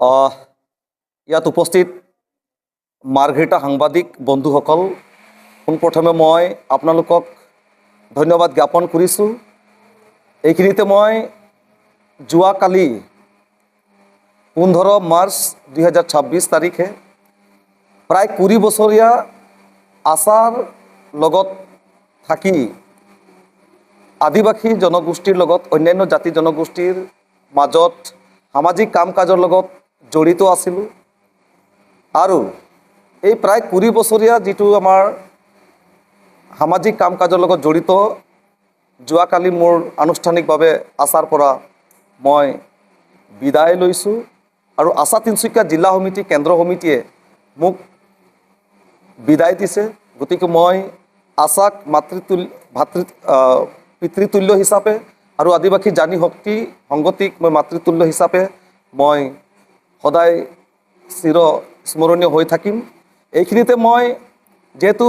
ইয়াত উপস্থিত মাৰ্ঘেৰিটা সাংবাদিক বন্ধুসকল, পোনপ্ৰথমে মই আপোনালোকক ধন্যবাদ জ্ঞাপন কৰিছোঁ। এইখিনিতে মই যোৱাকালি 15 মাৰ্চ 2026 তাৰিখে প্ৰায় 20 বছৰীয়া আচাৰ লগত থাকি আদিবাসী জনগোষ্ঠীৰ লগত অন্যান্য জাতি জনগোষ্ঠীৰ মাজত সামাজিক কাম কাজৰ লগত জড়িত আছিলোঁ। আৰু এই প্ৰায় 20 বছৰীয়া যিটো আমাৰ সামাজিক কাম কাজৰ লগত জড়িত, যোৱাকালি মোৰ আনুষ্ঠানিকভাৱে আচাৰ পৰা মই বিদায় লৈছোঁ। আৰু আশা তিনিচুকীয়া জিলা সমিতি কেন্দ্ৰ সমিতিয়ে মোক বিদায় দিছে। গতিকে মই আশাক পিতৃতুল্য হিচাপে আৰু আদিবাসী জানি শক্তি সংগতিক মই মাতৃতুল্য হিচাপে মই সদায় চিৰ স্মৰণীয় হৈ থাকিম। এইখিনিতে মই যেহেতু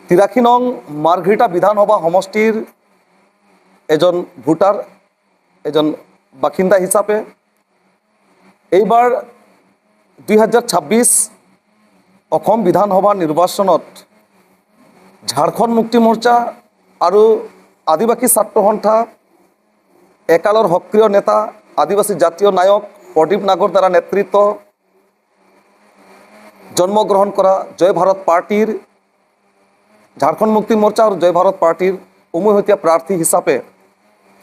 83 নং মাৰ্ঘেৰিটা বিধানসভা সমষ্টিৰ এজন ভোটাৰ, এজন বাসিন্দা হিচাপে এইবাৰ 2026 অসম বিধানসভা নিৰ্বাচনত ঝাৰখণ্ড মুক্তি মৰ্চা আৰু আদিবাসী ছাত্ৰ সন্থা একালৰ সক্ৰিয় নেতা আদিবাসী জাতীয় নায়ক প্ৰদীপ নাগৰ দ্বাৰা নেতৃত্ব জন্মগ্ৰহণ কৰা জয় ভাৰত পাৰ্টিৰ, ঝাৰখণ্ড মুক্তি মৰ্চা আৰু জয় ভাৰত পাৰ্টিৰ উমৈহতীয়া প্ৰাৰ্থী হিচাপে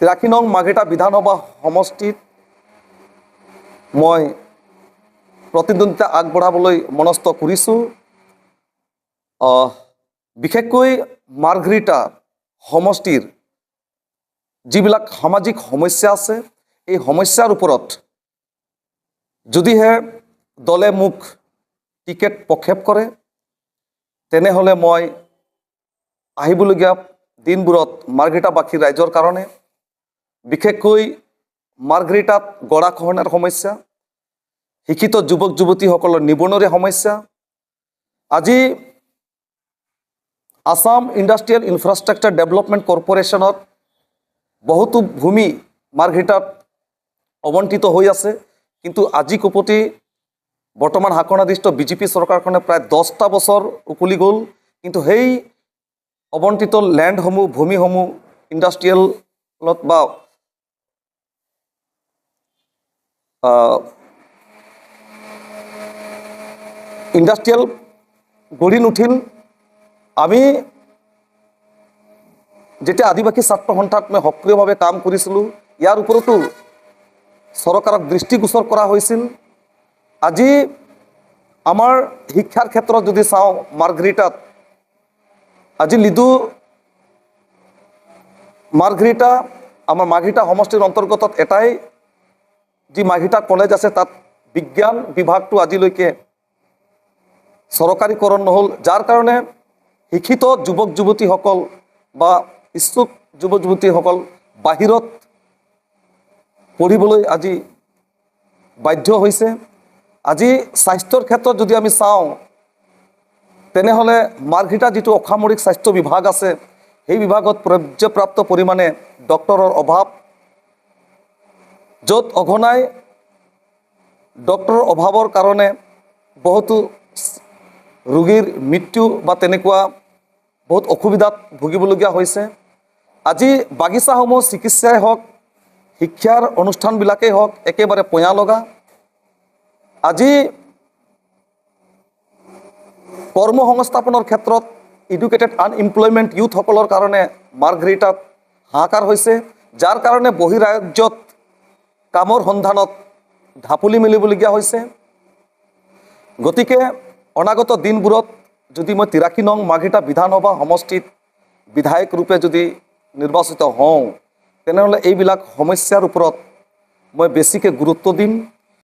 83 নং মাৰ্ঘেৰিটা বিধানসভা সমষ্টিত মই প্ৰতিদ্বন্দ্বিতা আগবঢ়াবলৈ মনস্থ কৰিছোঁ। বিশেষকৈ মাৰ্ঘেৰিটা সমষ্টিৰ যিবিলাক সামাজিক সমস্যা আছে, এই সমস্যাৰ ওপৰত যদিহে দলে মোক টিকেট প্ৰক্ষেপ কৰে, তেনেহ'লে মই আহিবলগীয়া দিনবোৰত মাৰ্ঘেৰিটাবাসী ৰাইজৰ কাৰণে, বিশেষকৈ মাৰ্ঘেৰিটাত গৰাখহনীয়াৰ সমস্যা, শিক্ষিত যুৱক যুৱতীসকলৰ নিবনুৱাৰে সমস্যা, আজি আসাম ইণ্ডাষ্ট্ৰিয়েল ইনফ্ৰাষ্ট্ৰাকচাৰ ডেভেলপমেণ্ট কৰ্পৰেশ্যনত বহুতো ভূমি মাৰ্ঘেৰিটাত অৱণ্টিত হৈ আছে। কিন্তু আজি কপতি বৰ্তমান শাসনাধীষ্ঠ বিজেপি চৰকাৰখনে প্ৰায় 10টা বছৰ উকলি গ'ল, কিন্তু সেই অৱণ্টিত লেণ্ডসমূহ, ভূমিসমূহ ইণ্ডাষ্ট্ৰিয়েলত বা ইণ্ডাষ্ট্ৰিয়েল গঢ়ি নুঠিল। আমি যেতিয়া আদিবাসী ছাত্ৰ সন্থাত মই সক্ৰিয়ভাৱে কাম কৰিছিলোঁ, ইয়াৰ ওপৰতো চৰকাৰক দৃষ্টিগোচৰ কৰা হৈছিল। আজি আমাৰ শিক্ষাৰ ক্ষেত্ৰত যদি চাওঁ, মাৰ্ঘেৰিটাত আজি লিডু মাৰ্ঘেৰিটা, আমাৰ মাৰ্ঘেৰিটা সমষ্টিৰ অন্তৰ্গত এটাই যি মাৰ্ঘেৰিটা কলেজ আছে, তাত বিজ্ঞান বিভাগটো আজিলৈকে চৰকাৰীকৰণ নহ'ল, যাৰ কাৰণে শিক্ষিত যুৱক যুৱতীসকল বা ইচ্ছুক যুৱক যুৱতীসকল বাহিৰত পঢ়িবলৈ আজি বাধ্য হৈছে। আজি স্বাস্থ্যৰ ক্ষেত্ৰত যদি আমি চাওঁ, তেনেহ'লে মাৰ্ঘেৰিটা যিটো অসামৰিক স্বাস্থ্য বিভাগ আছে, সেই বিভাগত পৰ্যাপ্ত পৰিমাণে ডক্টৰৰ অভাৱ, য'ত অঘনাই ডক্টৰৰ অভাৱৰ কাৰণে বহুতো ৰোগীৰ মৃত্যু বা তেনেকুৱা বহুত অসুবিধাত ভুগিবলগীয়া হৈছে। আজি বাগিচাসমূহ চিকিৎসাই হওক, শিক্ষাৰ অনুষ্ঠানবিলাকেই হওক, একেবাৰে পঞা লগা। আজি কৰ্ম সংস্থাপনৰ ক্ষেত্ৰত এডুকেটেড আনএমপ্লয়মেণ্ট ইউথসকলৰ কাৰণে মাৰ্ঘেৰিটাত হাহাকাৰ হৈছে, যাৰ কাৰণে বহিৰাজ্যত কামৰ সন্ধানত ঢাপলি মেলিবলগীয়া হৈছে। গতিকে অনাগত দিনবোৰত যদি মই 83 নং মাৰ্ঘেৰিটা বিধানসভা সমষ্টিত বিধায়ক ৰূপে যদি নিৰ্বাচিত হওঁ, তেনেহ'লে এইবিলাক সমস্যাৰ ওপৰত মই বেছিকৈ গুৰুত্ব দিম।